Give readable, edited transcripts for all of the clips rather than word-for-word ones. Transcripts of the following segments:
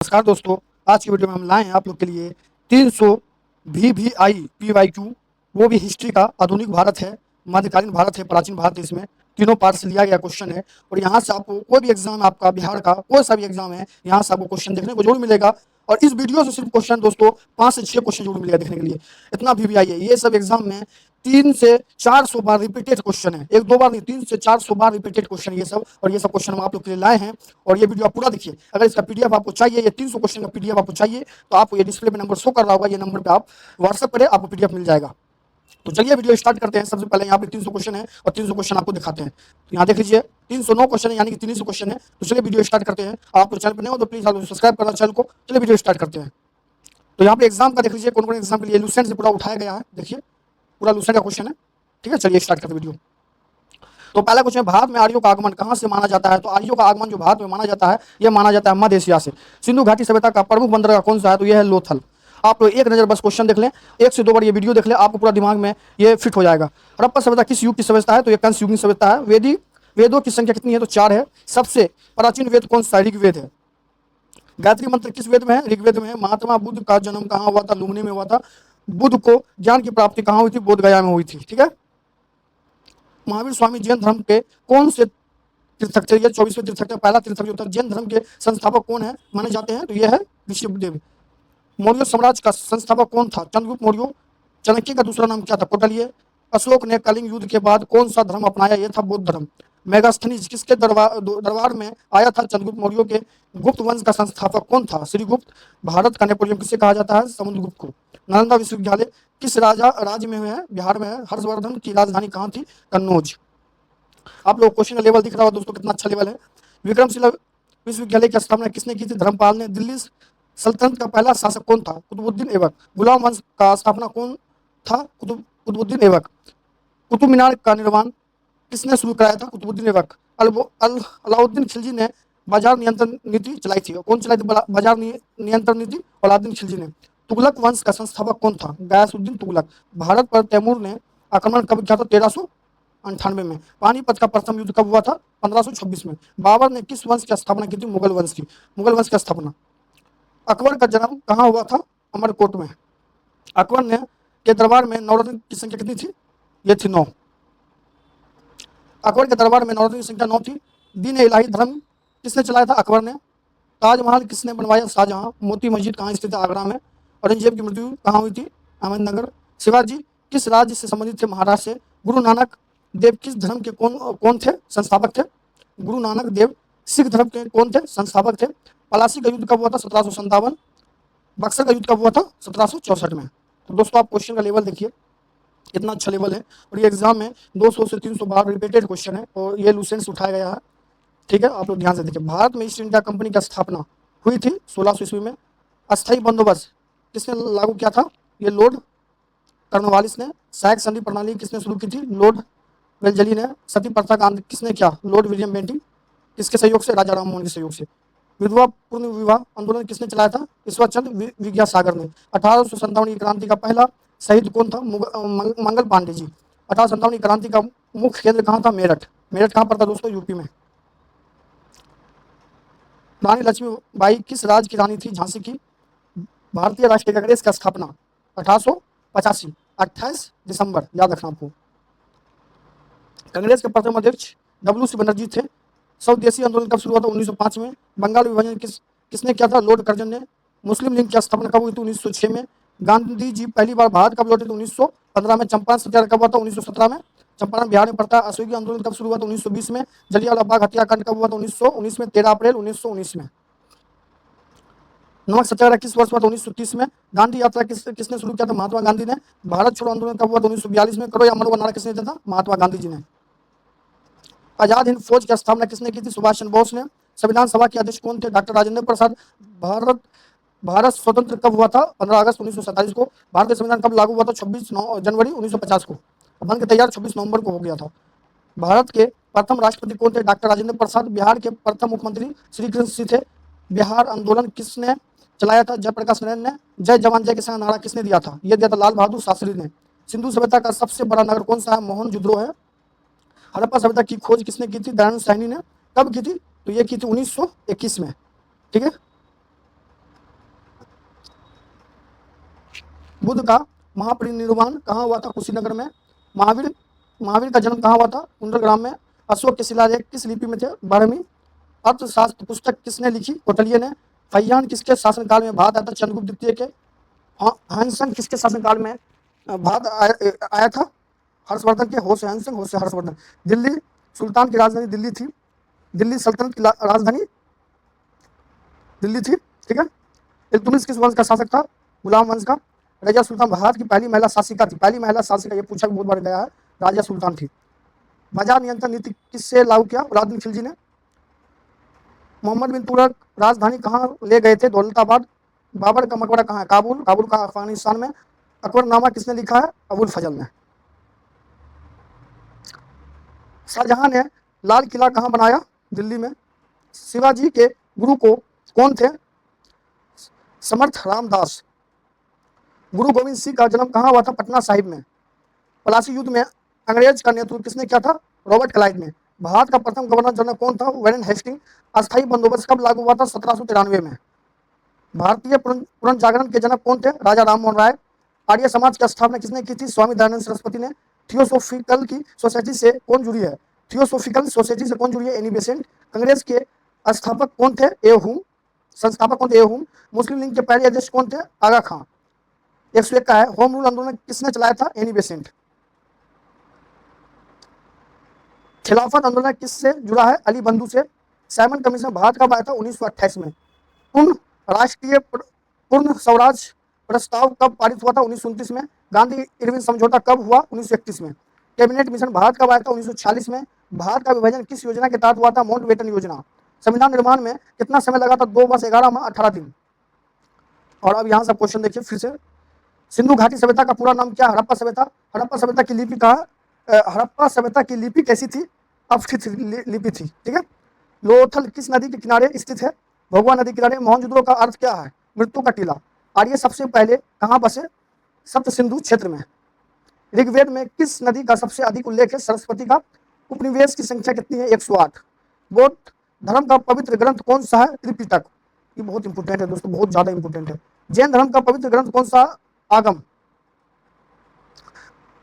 नमस्कार दोस्तों, आज की वीडियो में हम लाए हैं आप लोग के लिए 300 VVI PYQ, वो भी हिस्ट्री का। आधुनिक भारत है, मध्यकालीन भारत है, प्राचीन भारत है। इसमें तीनों पार्ट से लिया गया क्वेश्चन है और यहाँ से आपको कोई भी एग्जाम, आपका बिहार का कोई सा भी एग्जाम है, यहाँ से आपको क्वेश्चन देखने को जरूर मिलेगा। और इस वीडियो से सिर्फ क्वेश्चन दोस्तों 5 से 6 क्वेश्चन जरूर मिलेगा देखने के लिए। इतना VVI है। ये सब एग्जाम में 3 से 400 बार रिपीटेड क्वेश्चन है, एक दो बार नहीं, 3 से 400 बार रिपीटेड क्वेश्चन ये सब। और ये सब क्वेश्चन हम आप लोग के लिए लाए हैं और ये वीडियो आप पूरा देखिए। अगर इसका पीडीएफ आपको चाहिए, ये 300 क्वेश्चन का पीडीएफ आपको चाहिए, तो आपको ये डिस्प्ले पे नंबर शो कर रहा होगा, ये नंबर पे आप व्हाट्सएप करें, आपको पीडीएफ मिल जाएगा। तो चलिए वीडियो स्टार्ट करते हैं। सबसे पहले यहाँ पे 300 क्वेश्चन है और 300 क्वेश्चन आपको दिखाते हैं। तो यहाँ देख लीजिए 309 क्वेश्चन है, यानी कि 300 क्वेश्चन है। तो चलिए वीडियो स्टार्ट करते हैं। आप चैनल पर नहीं हो तो प्लीज सब्सक्राइब करना चैनल को। चलिए वीडियो स्टार्ट करते हैं। तो यहाँ पे एग्जाम का देख लीजिए, कौन कौन एग्जाम के लिए लूसेंट से पूरा उठाया गया है। देखिए पूरा लूसेंट का क्वेश्चन है। ठीक है, चलिए स्टार्ट करते हैं वीडियो। तो पहला क्वेश्चन, भारत में आर्यों का आगमन कहाँ से माना जाता है? तो आर्यों का आगमन जो भारत में माना जाता है, यह माना जाता है मध्य एशिया से। सिंधु घाटी सभ्यता का प्रमुख बंदरगाह कौन सा है? तो यह है लोथल। आप लोग एक नजर बस क्वेश्चन देख लें, 1 से 2 बार ये वीडियो देख लें, आपको पूरा दिमाग में ये फिट हो जाएगा। हड़प्पा सभ्यता किस युग की सभ्यता है? तो ये कंस युग की सभ्यता है। वेदों की संख्या कितनी है? तो 4 है। सबसे प्राचीन वेद कौन सा? ऋग्वेद है। गायत्री मंत्र किस वेद में है? ऋग्वेद में है। महात्मा बुद्ध का जन्म कहाँ हुआ था? लुम्बिनी में हुआ था। बुद्ध को ज्ञान की प्राप्ति कहाँ हुई थी? बोध गया में हुई थी। ठीक है। महावीर स्वामी जैन धर्म के कौन से तीर्थक थे? ये 24वें तीर्थक। पहला तीर्थक जो था जैन धर्म के संस्थापक कौन है माने जाते हैं? तो ये है ऋषभदेव। मौर्य साम्राज्य का संस्थापक कौन था? चंद्रगुप्त मौर्य। चाणक्य का दूसरा नाम क्या था? कौटिल्य। अशोक ने कलिंग युद्ध के बाद कौन सा धर्म अपनाया? यह था बौद्ध धर्म। मेगास्थनीज किसके दरबार में आया था? चंद्रगुप्त मौर्य के। गुप्त वंश का संस्थापक कौन था? श्रीगुप्त। भारत का नेपोलियन किसे कहा जाता है? समुद्रगुप्त को। नालंदा विश्वविद्यालय किस राज्य में है? बिहार में है। हर्षवर्धन की राजधानी कहाँ थी? कन्नौज। आप लोग क्वेश्चन का लेवल दिख रहा हो दोस्तों, कितना अच्छा लेवल है। विक्रमशिला विश्वविद्यालय की स्थापना किसने की थी? धर्मपाल ने। दिल्ली सल्तनत का पहला शासक कौन था? कुतुबुद्दीन ऐबक। गुलाम वंश का स्थापना कौन था? कुतुबुद्दीन ऐबक। कुतुब मीनार का निर्माण किसने शुरू कराया था? कुतुबुद्दीन ऐबक। अलाउद्दीन खिलजी ने बाजार नियंत्रण नीति चलाई थी। कौन चलाई थी बाजार नियंत्रण नीति? अलाउद्दीन खिलजी ने। तुगलक वंश का संस्थापक कौन था? गयासुद्दीन तुगलक। भारत पर तैमूर ने आक्रमण कब किया था? 1398 में। पानीपत का प्रथम युद्ध कब हुआ था? 1526 में। बाबर ने किस वंश की स्थापना की थी? मुगल वंश की। मुगल वंश की स्थापना। अकबर का जन्म कहाँ हुआ था? अमरकोट में। अकबर ने के दरबार में नवरत्न की संख्या कितनी थी? ये थी 9। अकबर के दरबार में नवरत्न की संख्या 9 थी। दीन इलाही धर्म किसने चलाया था? अकबर ने। ताजमहल किसने बनवाया? शाहजहां। मोती मस्जिद कहाँ स्थित है? आगरा में। औरंगजेब की मृत्यु कहाँ हुई थी? अहमदनगर। शिवाजी किस राज्य से संबंधित थे? महाराष्ट्र से। गुरु नानक देव किस धर्म के कौन थे? संस्थापक थे। गुरु नानक देव सिख धर्म के कौन थे? संस्थापक थे। पलासी का युद्ध कब हुआ था? 1757। बक्सर का युद्ध कब हुआ था? 1764 में। तो दोस्तों आप क्वेश्चन का लेवल देखिए, कितना अच्छा लेवल है। और ये एग्जाम में 200 से 300 बार रिपीटेड क्वेश्चन है और ये लूसेंट से उठाया गया है। ठीक है, आप लोग ध्यान से देखिए। भारत में ईस्ट इंडिया कंपनी की स्थापना हुई थी 1600 ईस्वी में। अस्थायी बंदोबस्त किसने लागू किया था? ये लॉर्ड कर्नवालिस ने। सहायक संधि प्रणाली किसने शुरू की थी? लॉर्ड वेलजली ने। सती प्रथा का अंत किसने किया? Lord William Bentinck. किसके सहयोग से? राजा राम मोहन के सहयोग से। विधवा पूर्ण विवाह आंदोलन किसने चलाया था? ईश्वर चंद्र विद्यासागर ने। 1857 की क्रांति का पहला शहीद कौन था? मंगल पांडे जी। 1857 की क्रांति का मुख्य केंद्र कहाँ था? मेरठ। मेरठ कहाँ पर था दोस्तों? यूपी में। रानी लक्ष्मीबाई किस राज्य की रानी थी? झांसी की। भारतीय राष्ट्रीय कांग्रेस की स्थापना 1885, 28 दिसंबर, याद रखना आपको। कांग्रेस के प्रथम अध्यक्ष WC बनर्जी थे। स्वदेशी आंदोलन कब शुरू हुआ था? 1905 में। बंगाल विभाजन किसने किया था? लॉर्ड कर्जन ने। मुस्लिम लीग की स्थापना कब हुई थी? 1906 में। गांधी जी पहली बार भारत कब लौटे थे? 1915 में। चंपारण सत्याग्रह कब हुआ था? 1917 में। चंपारण बिहार में पड़ता है। असहयोग आंदोलन कब शुरू हुआ था? 1920 में। जलियांवाला बाग हत्याकांड कब हुआ था? 1919 में, 13 अप्रैल 1919 में। नमक सत्याग्रह किस वर्ष हुआ था? 1930 में। गांधी यात्रा किसने शुरू किया था? महात्मा गांधी ने। भारत छोड़ो आंदोलन कब हुआ था? 1942 में। करो या मरो का नारा किसने दिया था? महात्मा गांधी जी ने। आजाद हिंद फौज की स्थापना किसने की थी? सुभाष चंद्र बोस ने। संविधान सभा के अध्यक्ष कौन थे? डॉक्टर राजेंद्र प्रसाद। भारत स्वतंत्र कब हुआ था? 15 अगस्त 1947 को। भारतीय संविधान कब लागू हुआ था? 26 जनवरी 1950 को। बन के तैयार 26 नवंबर को हो गया था। भारत के प्रथम राष्ट्रपति कौन थे? डॉक्टर राजेंद्र प्रसाद। बिहार के प्रथम मुख्यमंत्री श्री कृष्ण सिंह थे। बिहार आंदोलन किसने चलाया था? जयप्रकाश नारायण ने। जय जवान जय किसान नारा किसने दिया था? यह दिया था लाल बहादुर शास्त्री ने। सिंधु सभ्यता का सबसे बड़ा नगर कौन सा है? मोहनजोदड़ो है। हड़प्पा सभ्यता की खोज किसने की थी? दयानंद साहनी ने। कब की थी? तो ये की थी 1921 में। ठीक है। बुद्ध का महापरिनिर्वाण कहाँ हुआ था? कुशीनगर में। महावीर महावीर का जन्म कहाँ हुआ था? कुंडलग्राम में। अशोक के शिलालेख किस लिपि में थे? 12वीं। अर्थशास्त्र पुस्तक किसने लिखी? कौटिल्य ने। फैयान किसके शासनकाल में भारत आया था? चंद्रगुप्त द्वितीय के। हंसन किसके शासनकाल में भारत आया था? हर्षवर्धन के। हो से हंसन, हो से हर्षवर्धन। दिल्ली सुल्तान की राजधानी दिल्ली थी। दिल्ली सल्तनत की राजधानी दिल्ली थी, ठीक है। इल्तुतमिश किस वंश का शासक था? गुलाम वंश का। रजिया सुल्तान भारत की पहली महिला शासिका थी। पहली महिला शासिका, ये पूछा बहुत बार गया है, राजिया सुल्तान थी। बाजार नियंत्रण नीति किससे लागू किया? अलाउद्दीन खिलजी ने। मोहम्मद बिन तुगलक राजधानी कहाँ ले गए थे? दौलताबाद। बाबर का मकबरा कहाँ है? काबुल। काबुल का अफगानिस्तान में। अकबरनामा किसने लिखा है? अबुल फजल ने। शाहजहां ने लाल किला कहाँ बनाया? दिल्ली में। शिवाजी के गुरु को कौन थे? समर्थ रामदास। गुरु गोविंद सिंह का जन्म कहाँ हुआ था? पटना साहिब में। पलासी युद्ध में अंग्रेज का नेतृत्व किसने किया था? रॉबर्ट क्लाइव ने। भारत का प्रथम गवर्नर जनरल कौन था? वैरेन हेस्टिंग। अस्थायी बंदोबस्त कब लागू हुआ था? 1793 में। भारतीय पुनर्जागरण के जनक कौन थे? राजा राममोहन राय। आर्य समाज की स्थापना किसने की थी? स्वामी दयानंद सरस्वती ने। थियोसोफिकल की सोसाइटी से कौन जुड़ी है? थियोसोफिकल सोसाइटी से कौन जुड़ी है? Annie Besant. कांग्रेस के स्थापक कौन थे? ए हुम। संस्थापक कौन थे? ए हुम। मुस्लिम लीग के पहले अध्यक्ष कौन थे? आगा खां। 101 का है। होम रूल आंदोलन किसने चलाया था? Annie Besant. खिलाफत आंदोलन किससे जुड़ा है? अली बंधु से। साइमन कमीशन भारत कब आया था? 1928 में। पूर्ण राष्ट्रीय पूर्ण स्वराज प्रस्ताव कब पारित हुआ था? 1929 में। गांधी इरविन समझौता कब हुआ? 1931 में। कैबिनेट मिशन भारत कब आया था? 1946 में। भारत का विभाजन किस योजना के तहत हुआ था? माउंटबेटन योजना। संविधान निर्माण में कितना समय लगा था? 2 वर्ष 11 माह 18 दिन। और अब यहाँ से क्वेश्चन देखिए फिर से। सिंधु घाटी सभ्यता का पूरा नाम क्या? हड़प्पा सभ्यता। हड़प्पा सभ्यता की लिपि कहाँ? हड़प्पा सभ्यता की लिपि कैसी थी? अपस्थित लिपि थी, ठीक है। लोथल किस नदी के किनारे स्थित है? भगवा नदी किनारे। मोहनजोदड़ो का अर्थ क्या है? मृत्यु का टीला। आर्य सबसे पहले कहाँ बसे? सप्त सिंधु क्षेत्र में। ऋग्वेद में किस नदी का सबसे अधिक उल्लेख है? सरस्वती का। उपनिवेश की संख्या कितनी है? 108। बौद्ध धर्म का पवित्र ग्रंथ कौन सा है? त्रिपिटक। ये बहुत इंपोर्टेंट है दोस्तों, बहुत ज्यादा इंपोर्टेंट है। जैन धर्म का पवित्र ग्रंथ कौन सा? आगम।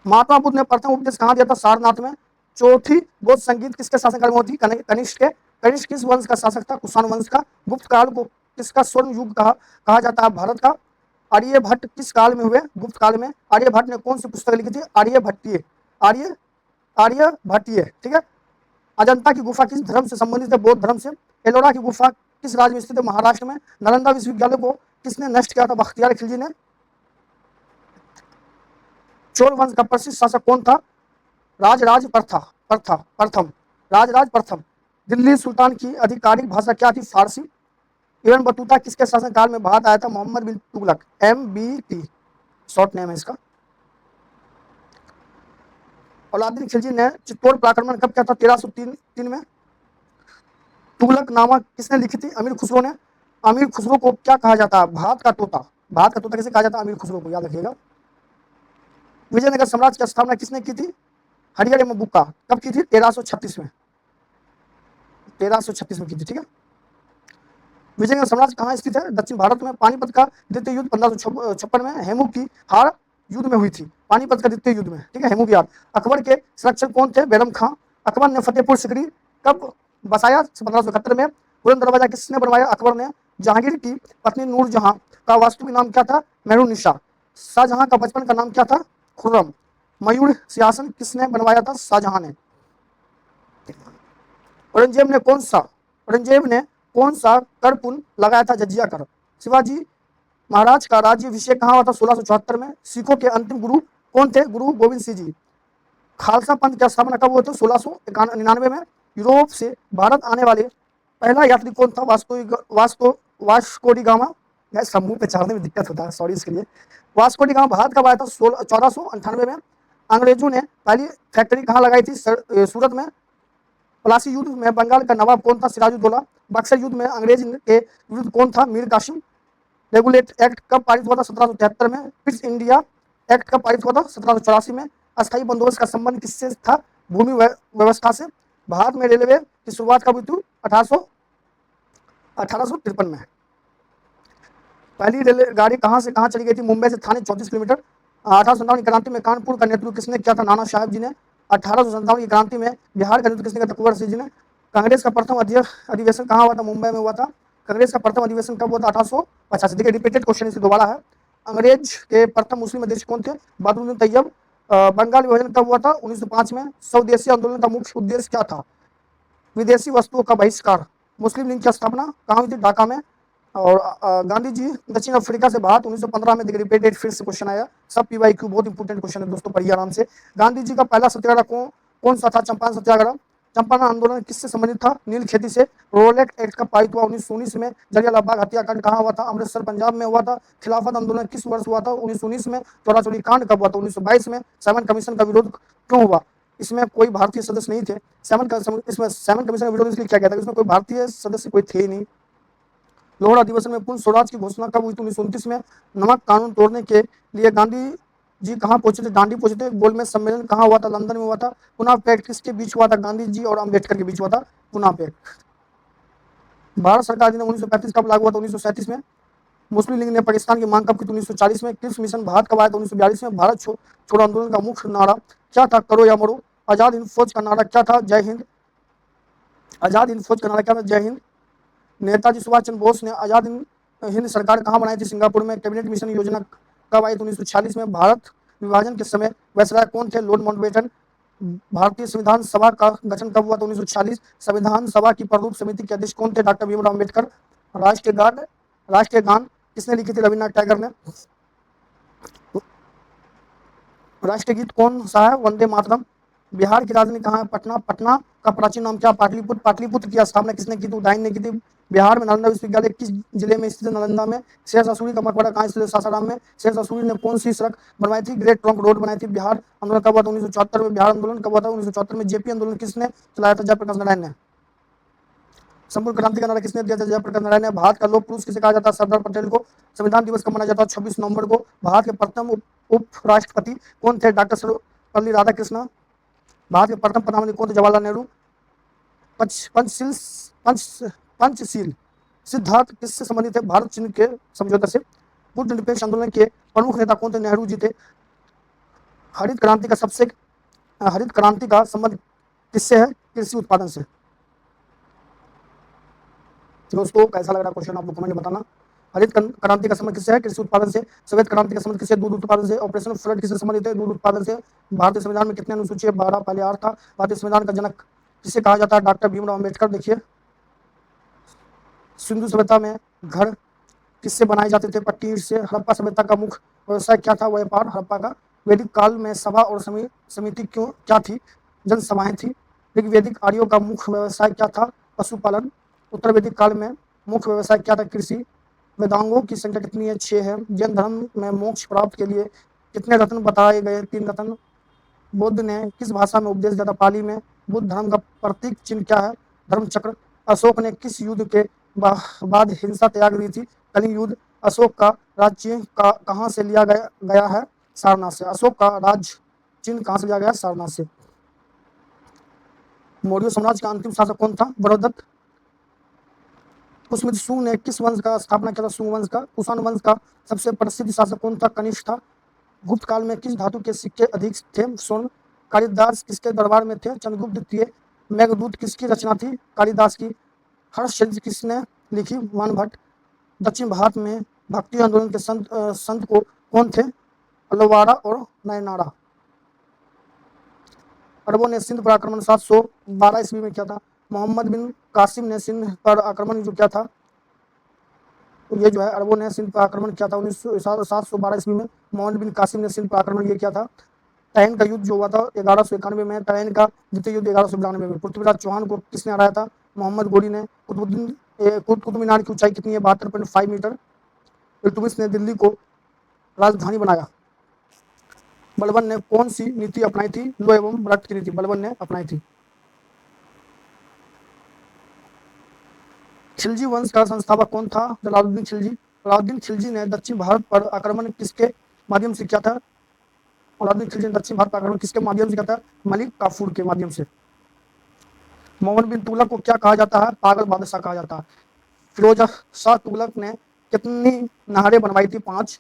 महात्मा बुद्ध ने प्रथम उपदेश कहाँ दिया था? सारनाथ में। चौथी बौद्ध संगीत किसके शासनकाल में होती? कनिष्क के। कनिष्क किस वंश का शासक था? कुषाण वंश का। गुप्त काल को किसका स्वर्ण युग कहा जाता है? भारत का। आर्यभट्ट किस काल में हुए? गुप्त काल में। आर्यभट्ट ने कौन सी पुस्तक लिखी थी? आर्यभट्टीय। आर्यभट्टीय, ठीक है। अजंता की गुफा किस धर्म से संबंधित है? बौद्ध धर्म से। एलोरा की गुफा किस राज्य में स्थित है? महाराष्ट्र में। नालंदा विश्वविद्यालय को किसने नष्ट किया था? बख्तियार खिलजी ने। चोल वंश का प्रसिद्ध शासक कौन था? राजराज प्रथम। राजराज प्रथम। दिल्ली सुल्तान की आधिकारिक भाषा क्या थी? फारसी। इब्न बतूता किसके शासनकाल में भारत आया था? मोहम्मद बिन तुगलक। MBT शॉर्ट नेम है इसका। अलाउद्दीन खिलजी ने चित्तौड़ पर आक्रमण कब किया था? 1303 में। तुगलक नामा किसने लिखी थी? अमीर खुसरो ने। अमीर खुसरो को क्या कहा जाता है? भारत का तोता। भारत का तोता किसे कहा जाता है? अमीर खुसरो को, याद रखिएगा। विजयनगर साम्राज्य की स्थापना किसने की थी? हरिहर एवं बुक्का। कब की थी? 1336 में। 1336 में की थी, ठीक है। विजयनगर साम्राज्य कहाँ स्थित है? दक्षिण भारत में। पानीपत का द्वितीय युद्ध 1556 में। हेमू की हार युद्ध में हुई थी। पानीपत का द्वितीय युद्ध में, ठीक है, हेमू की हार। अकबर के संरक्षक कौन थे? बैरम खां। अकबर ने फतेहपुर सिकरी कब बसाया? 1571 में। बुलंद दरवाजा किसने बनवाया? अकबर ने। जहांगीर की पत्नी नूरजहां का वास्तविक नाम क्या था? मेहरुन्निसा। शाहजहां का बचपन का नाम क्या था? खुर्रम। मयूर सिंहासन किसने बनवाया था? शाहजहां ने। औरंगजेब ने कौन सा कर पुन लगाया था? जजिया कर। शिवाजी महाराज का राज्याभिषेक कहाँ हुआ था? 1674 में। सिखों के अंतिम गुरु कौन थे? गुरु गोविंद सिंह जी। खालसा पंथ की स्थापना कब हुआ था? 1699 में। यूरोप से भारत आने वाले पहला यात्री कौन था? Vasco D gamma. समूह पे चढ़ने में दिक्कत होता है, सॉरी इसके लिए। वास्को डी गामा भारत कब आया था? 1498 में। अंग्रेजों ने पहली फैक्ट्री कहाँ लगाई थी? सूरत में। पलासी युद्ध में बंगाल का नवाब कौन था? सिराजुद्दौला। बक्सर युद्ध में अंग्रेज के विरुद्ध कौन था? मीर कासिम। रेगुलेट एक्ट कब पारित हुआ था? 1773 में। पिट्स इंडिया एक्ट कब पारित हुआ था? 1784 में। अस्थायी बंदोबस्त का संबंध किससे था? भूमि व्यवस्था से। भारत में रेलवे की शुरुआत कब हुई थी? 1853 में। पहली रेलगाड़ी कहाँ से कहाँ चली गई थी? मुंबई से थाने 34 किलोमीटर। 1857 की क्रांति में कानपुर का नेतृत्व किसने किया था? नाना साहेब जी ने। 1857 की क्रांति में बिहार का नेतृत्व किसने किया था? कुंवर सिंह जी ने। कांग्रेस का प्रथम अधिवेशन कहाँ हुआ था? मुंबई में हुआ था। कांग्रेस का प्रथम अधिवेशन कब हुआ था? 1885। देखिए रिपीटेड क्वेश्चन इससे दोबारा है। अंग्रेज के प्रथम मुस्लिम अध्यक्ष कौन थे? बदरुद्दीन तैयब। बंगाल विभाजन कब हुआ था? 1905 में। स्वदेशी आंदोलन का मुख्य उद्देश्य क्या था? विदेशी वस्तुओं का बहिष्कार। मुस्लिम लीग की स्थापना कहाँ हुई थी? ढाका में। और गांधी जी दक्षिण अफ्रीका से भारत 1915 में। देखिए रिपीटेड फिर से क्वेश्चन आया। सब पीवाईक्यू बहुत इंपॉर्टेंट क्वेश्चन है दोस्तों, पढ़िए आराम से। गांधी जी का पहला सत्याग्रह कौन सा था? चंपारण सत्याग्रह। चंपारण आंदोलन किससे संबंधित था? नील खेती से। रोलेट एक्ट का पारित हुआ 1919 में। जलियांवाला बाग हत्याकांड कहाँ हुआ था? अमृतसर पंजाब में हुआ था। खिलाफत आंदोलन किस वर्ष हुआ था? 1919 में। चौरा चौरी कांड कब हुआ था? 1922 में। सेवन कमीशन का विरोध क्यों हुआ? इसमें कोई भारतीय सदस्य नहीं थे। इसमें सेवन कमीशन का विरोध इसलिए किया गया था, इसमें कोई भारतीय सदस्य कोई थे ही नहीं। लोहड़ा अधिवेशन में पूर्ण स्वराज की घोषणा कब हुई थी? 1929 में। नमक कानून तोड़ने के लिए गांधी जी कहाँ पहुंचे थे? दांडी पहुंचे थे। गोलमेज सम्मेलन कहाँ हुआ था? लंदन में हुआ था। पुना पैक्ट किसके बीच हुआ था? गांधी जी और अम्बेडकर के बीच हुआ था पुना पैक्ट। भारत सरकार अधिनियम 1935 कब लागू हुआ था? 1937 में। मुस्लिम लीग ने पाकिस्तान की मांग कब की थी? 1940 में। क्रिप्स मिशन भारत कब आया था? 1942 में। भारत छोड़ो आंदोलन का मुख्य नारा क्या था? करो या मरो। आजाद हिंद फौज का नारा क्या था? जय हिंद। आजाद हिंद फौज का नारा क्या था? जय हिंद। नेताजी सुभाष चंद्र बोस ने आजाद हिंद सरकार कहाँ बनाई थी? सिंगापुर में। कैबिनेट मिशन योजना कब आई थी? 1946 में। भारत विभाजन के समय वायसराय कौन थे? Lord Mountbatten. भारतीय संविधान सभा का गठन कब हुआ था? 1946। संविधान सभा की प्रारूप समिति के अध्यक्ष कौन थे? डॉक्टर भीमराव अम्बेडकर। राष्ट्रीय गान किसने लिखी थी? रविन्द्रनाथ टैगोर ने। राष्ट्रीय गीत कौन सा है? वंदे मातरम। बिहार की राजधानी कहाँ है? पटना। पटना का प्राचीन नाम क्या? पाटलिपुत्र। पाटलिपुत्र की स्थापना किसने की थी? उदयन ने की थी। बिहार में नालंदा विश्वविद्यालय किस जिले में स्थित है? नालंदा में। शेरशाह सूरी का मकबरा कहाँ स्थित है? सासाराम में। शेरशाह सूरी ने कौन सी सड़क बनवाई थी? ग्रेट ट्रंक रोड बनाई थी। बिहार आंदोलन कब हुआ था? 1974 में। बिहार आंदोलन कब हुआ था? 1974 में। जेपी आंदोलन किसने चलाया था? जयप्रकाश नारायण ने। संपूर्ण क्रांति का नारा किसने दिया था? जयप्रकाश नारायण ने। भारत का लोक पुरुष किसे कहा जाता है? सरदार पटेल को। संविधान दिवस कब मनाया जाता है? 26 नवंबर को। भारत के प्रथम उपराष्ट्रपति कौन थे? डॉक्टर सर्वपल्ली राधाकृष्णन। भारत के प्रथम प्रधानमंत्री कौन थे? जवाहरलाल नेहरू। पंचशील पंचशील सिद्धांत किससे संबंधित है? भारत चीन के समझौते से। पूर्ण निरपेक्ष आंदोलन के प्रमुख नेता कौन थे? नेहरू जी थे। हरित क्रांति का संबंध किससे है? कृषि उत्पादन से। दोस्तों कैसा लग रहा क्वेश्चन आप लोग कमेंट में बताना। हरित क्रांति का संबंध किससे है? कृषि उत्पादन से। श्वेत क्रांति का संबंध किससे? दूध उत्पादन से। ऑपरेशन फ्लड किससे संबंधित है? दूध उत्पादन से। भारतीय संविधान में कितने अनुसूची है? 12। पहले 8 था। भारतीय संविधान का जनक किसे कहा जाता है? डॉक्टर भीमराव अम्बेडकर। देखिए सिंधु सभ्यता में घर किससे बनाए जाते थे? पट्टी ईंट से। हड़प्पा सभ्यता का मुख्य व्यवसाय क्या था? व्यापार हड़प्पा का। वैदिक काल में सभा और समिति क्या थी? जनसभाएं थी। वैदिक आर्यों का मुख्य व्यवसाय क्या था? पशुपालन। उत्तर वैदिक काल में मुख्य व्यवसाय क्या था? कृषि। वेदांगों की संख्या कितनी है? 6 है। जैन धर्म में मोक्ष प्राप्त के लिए कितने रत्न बताए गए? 3 रत्न। बुद्ध ने किस भाषा में उपदेश दिया था? पाली में। बुद्ध धर्म का प्रतीक चिन्ह क्या है? धर्म चक्र। अशोक ने किस युद्ध के बाद हिंसा त्याग दी थी? कलिंग युद्ध। अशोक का राज्य कहाँ से लिया गया है? सारनाथ से। अशोक का राज चिन्ह कहाँ से लिया गया? सारनाथ से। मौर्य साम्राज्य का अंतिम शासक कौन था? बरोदत्त। पुष्यमित्र ने किस वंश का स्थापना किया था? सुंग वंश का। कुषाण वंश का सबसे प्रसिद्ध शासक कौन था? कनिष्क था। गुप्त काल में किस धातु के सिक्के अधिक थे? स्वर्ण। कालिदास किसके दरबार में थे? चंद्रगुप्त द्वितीय। मेघदूत किसकी रचना थी? कालिदास की। हर्षचंद्र किसने लिखी? वन भट्ट। दक्षिण भारत में भक्ति आंदोलन के संत को कौन थे? अलोवारा और नयनारा। अरबों ने सिंध पर आक्रमण 712 ईस्वी में किया था। मोहम्मद बिन कासिम ने सिंध पर आक्रमण जो किया था, तो ये जो है अरबों ने सिंध पर आक्रमण किया था 712 ईस्वी में। मोहम्मद बिन कासिम ने सिंध पर आक्रमण ये किया था। टैन का युद्ध जो हुआ था 1191 में। टैन का द्वितीय युद्ध 1192 में। पृथ्वीराज चौहान को किसने हराया था? मोहम्मद गोरी ने। कुतुब मीनार की ऊंचाई कितनी है? 72.5 मीटर। इल्तुतमिश ने दिल्ली को राजधानी बनाया। बलबन ने कौन सी नीति अपनाई थी? लो एवं रक्त की नीति बलबन ने अपनाई थी। खिलजी वंश का संस्थापक कौन था? जलालुद्दीन खिलजी। अलाउद्दीन खिलजी ने दक्षिण भारत पर आक्रमण किसके माध्यम से किया था? अलाउद्दीन खिलजी ने दक्षिण भारत पर आक्रमण किसके माध्यम से किया था? मलिक काफूर के माध्यम से। मोहम्मद बिन तुगलक को क्या कहा जाता है? पागल बादशाह कहा जाता है। फिरोज शाह तुगलक ने कितनी नहरें बनवाई थी? 5।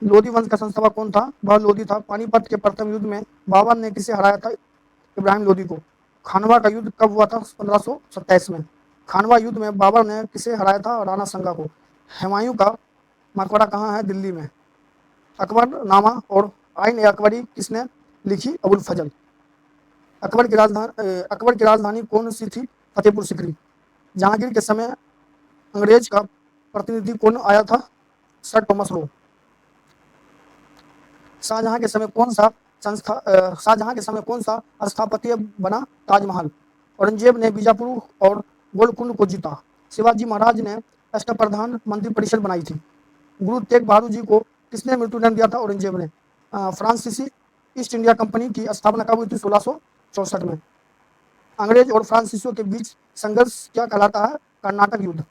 लोधी वंश का संस्थापक कौन था? वह लोधी था। पानीपत के प्रथम युद्ध में बाबर ने किसे हराया था? इब्राहिम लोधी को। खानवा का युद्ध कब हुआ था? 1527 में। खानवा युद्ध में बाबर ने किसे हराया था? राणा संगा को। हुमायूं का मकबरा कहाँ है? दिल्ली में। अकबरनामा और आइन ए अकबरी किसने लिखी? अबुल फजल। अकबर की राजधानी कौन सी थी? फतेहपुर सिकरी। जहांगीर के समय अंग्रेज का प्रतिनिधि कौन आया था? Sir Thomas Roe. शाहजहां के समय कौन सा शाहजहां के समय कौन सा स्थापत्य बना? ताजमहल। औरंगजेब ने बीजापुर और गोलकुंड को जीता। शिवाजी महाराज ने अष्टप्रधान मंत्रिपरिषद बनाई थी। गुरु तेग बहादुर जी को किसने मृत्युदंड दिया था? औरंगजेब ने। फ्रांसीसी ईस्ट इंडिया कंपनी की स्थापना कब हुई थी? 1664 में। अंग्रेज और फ्रांसीसियों के बीच संघर्ष क्या कहलाता है? कर्नाटक युद्ध।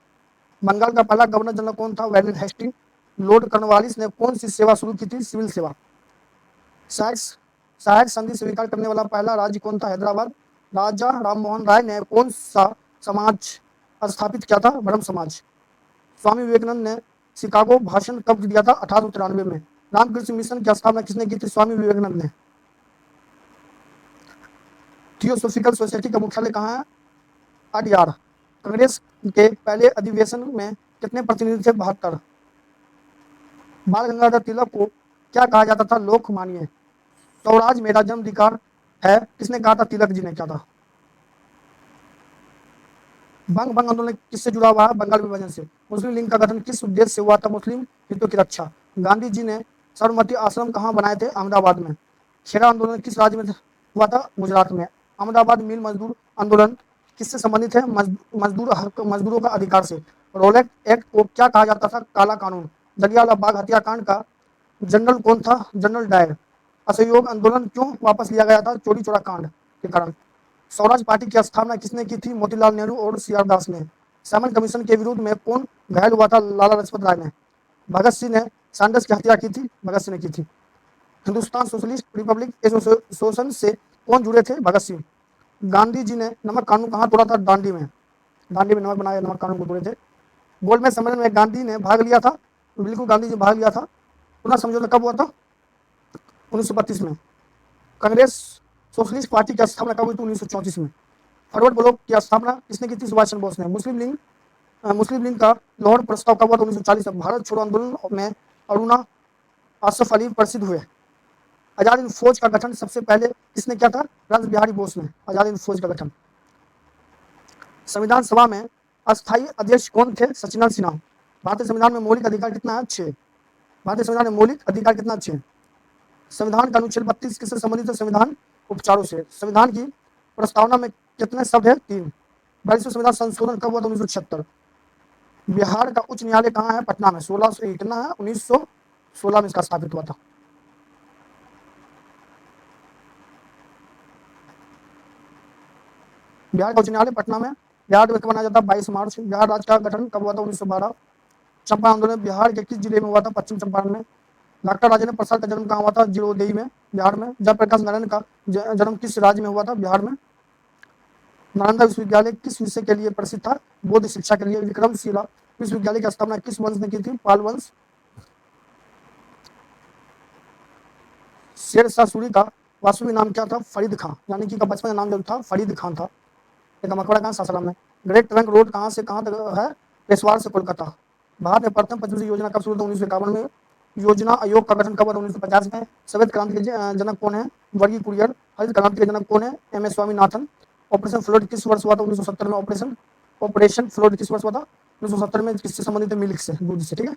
बंगाल का पहला गवर्नर जनरल कौन था? वेलिंग हेस्टिंग। लॉर्ड कॉर्नवालिस ने कौन सी सेवा शुरू की थी? सिविल सेवा। सहायक सहायक संधि स्वीकार करने वाला पहला राज्य कौन था? हैदराबाद। राजा राममोहन राय ने कौन सा समाज स्थापित किया था? ब्रह्म समाज। स्वामी विवेकानंद ने शिकागो भाषण कब दिया था? 1893 में। रामकृष्ण मिशन की स्थापना किसने की थी? स्वामी विवेकानंद ने। थियोसोफिकल सोसाइटी का मुख्यालय कहाँ है? अडयार। कांग्रेस के पहले अधिवेशन में कितने प्रतिनिधि थे? 72। बाल गंगाधर तिलक को क्या कहा जाता था? लोकमान्य। स्वराज मेरा जन्म अधिकार है किसने कहा था? तिलक जी ने कहा था। बंग आंदोलन किससे जुड़ा हुआ है? बंगाल विभाजन से। मुस्लिम लीग का गठन किस उद्देश्य से हुआ था? मुस्लिम हितों की रक्षा। गांधी जी ने साबरमती आश्रम कहाँ बनाए थे? अहमदाबाद में। खेड़ा आंदोलन किस राज्य में हुआ था? गुजरात में। अहमदाबाद मिल मजदूर आंदोलन किससे संबंधित है? मजदूरों का अधिकार से। रोलेट एक्ट को क्या कहा जाता था? काला कानून। जलियांवाला बाग हत्याकांड का जनरल कौन था? General Dyer. असहयोग आंदोलन क्यों वापस लिया गया था? चोरी चोरा कांड के कारण। स्वराज पार्टी की स्थापना किसने की थी? मोतीलाल नेहरू और सीआर दास ने। साइमन कमीशन के विरुद्ध में कौन घायल हुआ था? लाला लाजपत राय ने। भगत सिंह ने सैंडर्स की हत्या की थी? भगत सिंह ने की थी। हिंदुस्तान सोशलिस्ट रिपब्लिक एसोसिएशन से कौन जुड़े थे? भगत सिंह। गांधी जी ने नमक कानून कहाँ तोड़ा था? दांडी में। दांडी में नमक बनाया नमक कानून को तोड़े थे। गोलमेज सम्मेलन में गांधी ने भाग लिया था? बिल्कुल गांधी जी भाग लिया था। पुनः समझौता कब हुआ था? 1932 में। कांग्रेस सोशलिस्ट पार्टी की स्थापना कब हुई थी? 1934 में। फॉरवर्ड ब्लॉक की स्थापना किसने की थी? सुभाष चंद्र बोस ने। मुस्लिम लीग का लाहौर प्रस्ताव कब हुआ था? 1940 में। भारत छोड़ो आंदोलन में अरुणा आसफ अली प्रसिद्ध हुए। आजाद हिंद फौज का गठन सबसे पहले किसने किया था? राज बिहारी बोस ने आजाद हिंद फौज का गठन। संविधान सभा में अस्थायी अध्यक्ष कौन थे? सचिनंद सिन्हा। भारतीय संविधान में मौलिक अधिकार कितना है? 6। भारतीय संविधान में मौलिक अधिकार कितना? 6। संविधान का अनुच्छेद 32 किससे संबंधित है? संविधान उपचारों से। संविधान की प्रस्तावना में कितने शब्द है? 3। 42वां संविधान संशोधन कब हुआ था? 1976। बिहार का उच्च न्यायालय कहाँ है? पटना में। 1600 कितना है? 1916 में इसका स्थापित हुआ था। बिहार का उच्च न्यायालय पटना में। बिहार दिवस कब मनाया जाता है? 22 मार्च। बिहार राज्य का गठन कब हुआ था? 1912। चंपारण आंदोलन बिहार के किस जिले में हुआ था? पश्चिम चंपारण में। डॉक्टर राजेंद्र प्रसाद का जन्म कहाँ हुआ था? जिरोदेई में, बिहार में। जयप्रकाश नारायण का जन्म किस राज्य में हुआ था? बिहार में। नालंदा विश्वविद्यालय किस विषय के लिए प्रसिद्ध था? बौद्ध शिक्षा के लिए। विक्रमशिला विश्वविद्यालय की स्थापना किस वंश ने की थी? पाल वंश। शेर शाह सूरी का वास्तविक नाम क्या था? फरीद खां, यानी कि बचपन का नाम जो था फरीद खान था। एक मकबरा कहाँ? सासाराम में। ग्रेट ट्रंक रोड कहाँ से कहाँ तक है? पेशवार से कोलकाता। भारत में प्रथम पंचवर्षीय योजना कब शुरू हुई? 1951 में। योजना आयोग का गठन कब हुआ? 1950 में। सफेद क्रांति के जनक कौन है? वर्गीय कुरियन। हरित क्रांति के जनक कौन है? M S Swaminathan. Operation flood किस वर्ष हुआ था? 1970 में। ऑपरेशन फ्लोड किस वर्ष हुआ था? 1970 में। किससे संबंधित है? मिल्क से, दूध से। ठीक है।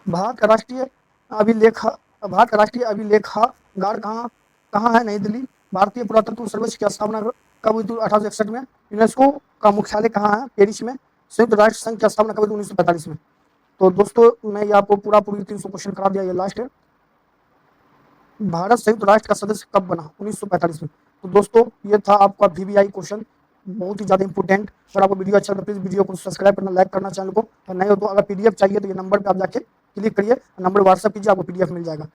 भारत का राष्ट्रीय अभिलेखा भारत का राष्ट्रीय अभिलेखागार कहाँ कहाँ है? नई दिल्ली। भारतीय पुरातत्व सर्वेक्षण की स्थापना कब हुई थी? 1861 में। यूनेस्को का मुख्यालय कहाँ है? पेरिस में। संयुक्त राष्ट्र संघ की स्थापना कब हुई थी? 1945 में। तो दोस्तों मैं ये आपको पूरी 300 क्वेश्चन करा दिया। ये लास्ट है। भारत संयुक्त राष्ट्र का सदस्य कब बना? 1945 में। तो दोस्तों ये था आपका VVI क्वेश्चन, बहुत ही ज़्यादा इंपॉर्टेंट। अगर आपको वीडियो अच्छा लगा प्लीज़ वीडियो को सब्सक्राइब करना, लाइक करना चैनल को, और नहीं हो तो अगर PDF चाहिए तो ये नंबर पर आप जाके क्लिक करिए, नंबर व्हाट्सअप कीजिए, आपको PDF मिल जाएगा।